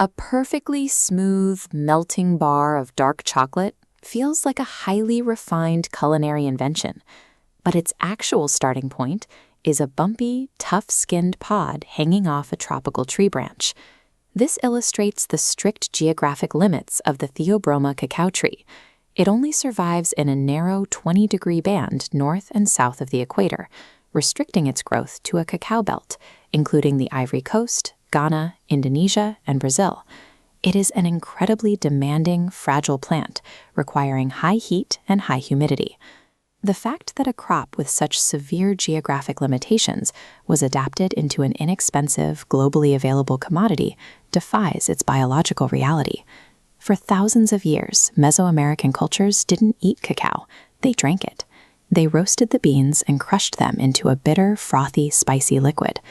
A perfectly smooth, melting bar of dark chocolate feels like a highly refined culinary invention, but its actual starting point is a bumpy, tough-skinned pod hanging off a tropical tree branch. This illustrates the strict geographic limits of the Theobroma cacao tree. It only survives in a narrow 20-degree band north and south of the equator, restricting its growth to a cacao belt, including the Ivory Coast, Ghana, Indonesia, and Brazil. It is an incredibly demanding, fragile plant, requiring high heat and high humidity. The fact that a crop with such severe geographic limitations was adapted into an inexpensive, globally available commodity defies its biological reality. For thousands of years, Mesoamerican cultures didn't eat cacao, they drank it. They roasted the beans and crushed them into a bitter, frothy, spicy liquid.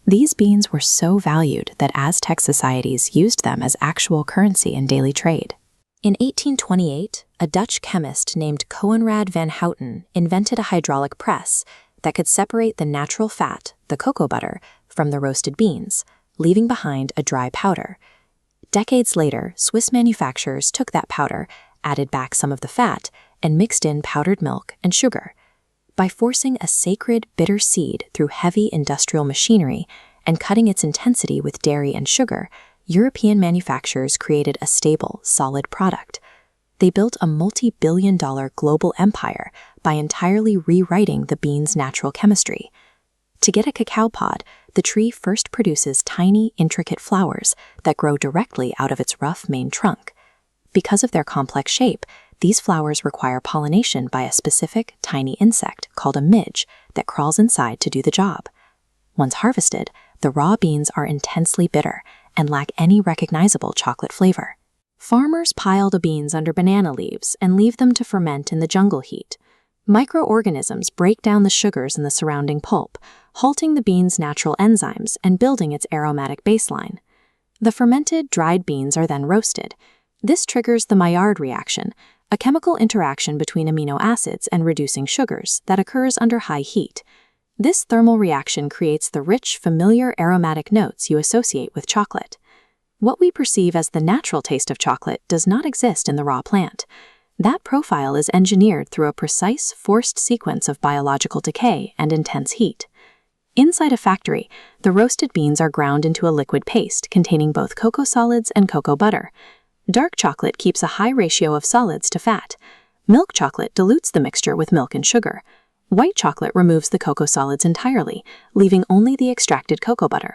These beans were so valued that Aztec societies used them as actual currency in daily trade. In 1828, a Dutch chemist named Coenraad van Houten invented a hydraulic press that could separate the natural fat, the cocoa butter, from the roasted beans, leaving behind a dry powder. Decades later, Swiss manufacturers took that powder, added back some of the fat, and mixed in powdered milk and sugar. By forcing a sacred, bitter seed through heavy industrial machinery and cutting its intensity with dairy and sugar, European manufacturers created a stable, solid product. They built a multi-billion-dollar global empire by entirely rewriting the bean's natural chemistry. To get a cacao pod, the tree first produces tiny, intricate flowers that grow directly out of its rough main trunk. Because of their complex shape, these flowers require pollination by a specific, tiny insect called a midge that crawls inside to do the job. Once harvested, the raw beans are intensely bitter and lack any recognizable chocolate flavor. Farmers pile the beans under banana leaves and leave them to ferment in the jungle heat. Microorganisms break down the sugars in the surrounding pulp, halting the bean's natural enzymes and building its aromatic baseline. The fermented, dried beans are then roasted. This triggers the Maillard reaction, a chemical interaction between amino acids and reducing sugars that occurs under high heat. This thermal reaction creates the rich, familiar aromatic notes you associate with chocolate. What we perceive as the natural taste of chocolate does not exist in the raw plant. That profile is engineered through a precise, forced sequence of biological decay and intense heat. Inside a factory, the roasted beans are ground into a liquid paste containing both cocoa solids and cocoa butter. Dark chocolate keeps a high ratio of solids to fat. Milk chocolate dilutes the mixture with milk and sugar. White chocolate removes the cocoa solids entirely, leaving only the extracted cocoa butter.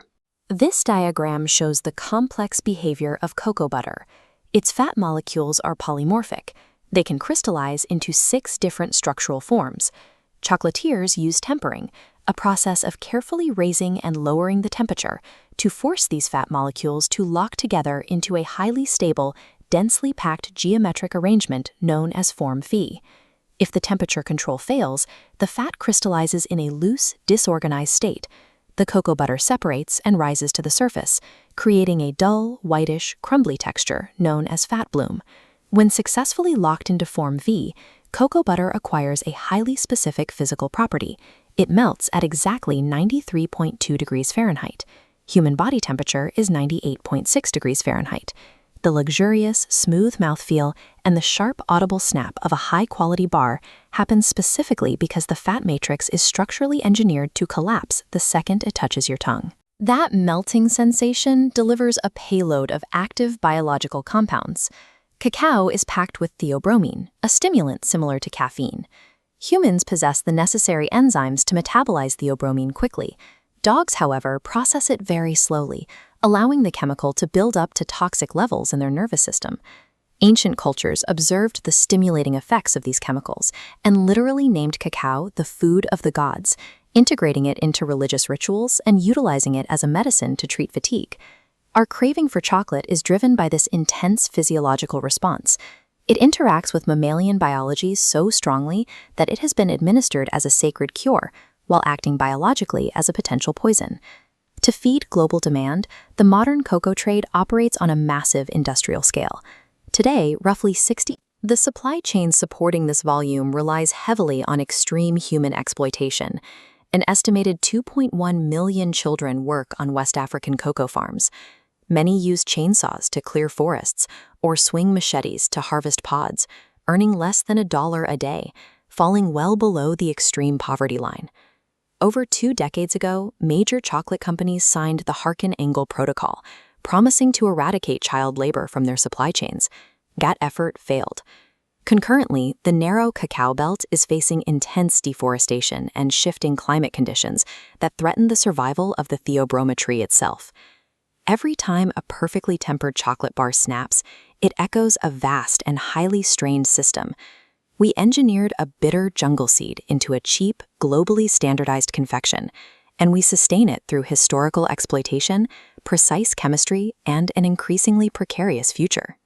This diagram shows the complex behavior of cocoa butter. Its fat molecules are polymorphic. They can crystallize into 6 different structural forms. Chocolatiers use tempering, a process of carefully raising and lowering the temperature to force these fat molecules to lock together into a highly stable, densely packed geometric arrangement known as form phi. If the temperature control fails, the fat crystallizes in a loose, disorganized state. The cocoa butter separates and rises to the surface, creating a dull, whitish, crumbly texture known as fat bloom. When successfully locked into form V, cocoa butter acquires a highly specific physical property. It melts at exactly 93.2 degrees Fahrenheit. Human body temperature is 98.6 degrees Fahrenheit. The luxurious, smooth mouthfeel and the sharp, audible snap of a high-quality bar happens specifically because the fat matrix is structurally engineered to collapse the second it touches your tongue. That melting sensation delivers a payload of active biological compounds. Cacao is packed with theobromine, a stimulant similar to caffeine. Humans possess the necessary enzymes to metabolize theobromine quickly. Dogs, however, process it very slowly, allowing the chemical to build up to toxic levels in their nervous system. Ancient cultures observed the stimulating effects of these chemicals and literally named cacao the food of the gods, integrating it into religious rituals and utilizing it as a medicine to treat fatigue. Our craving for chocolate is driven by this intense physiological response. It interacts with mammalian biology so strongly that it has been administered as a sacred cure, while acting biologically as a potential poison. To feed global demand, the modern cocoa trade operates on a massive industrial scale. Today, roughly 60%. The supply chain supporting this volume relies heavily on extreme human exploitation. An estimated 2.1 million children work on West African cocoa farms. Many use chainsaws to clear forests or swing machetes to harvest pods, earning less than $1 a day, falling well below the extreme poverty line. Over 2 decades ago, major chocolate companies signed the Harkin-Engel Protocol, promising to eradicate child labor from their supply chains. That effort failed. Concurrently, the narrow cacao belt is facing intense deforestation and shifting climate conditions that threaten the survival of the theobroma tree itself. Every time a perfectly tempered chocolate bar snaps, it echoes a vast and highly strained system. We engineered a bitter jungle seed into a cheap, globally standardized confection, and we sustain it through historical exploitation, precise chemistry, and an increasingly precarious future.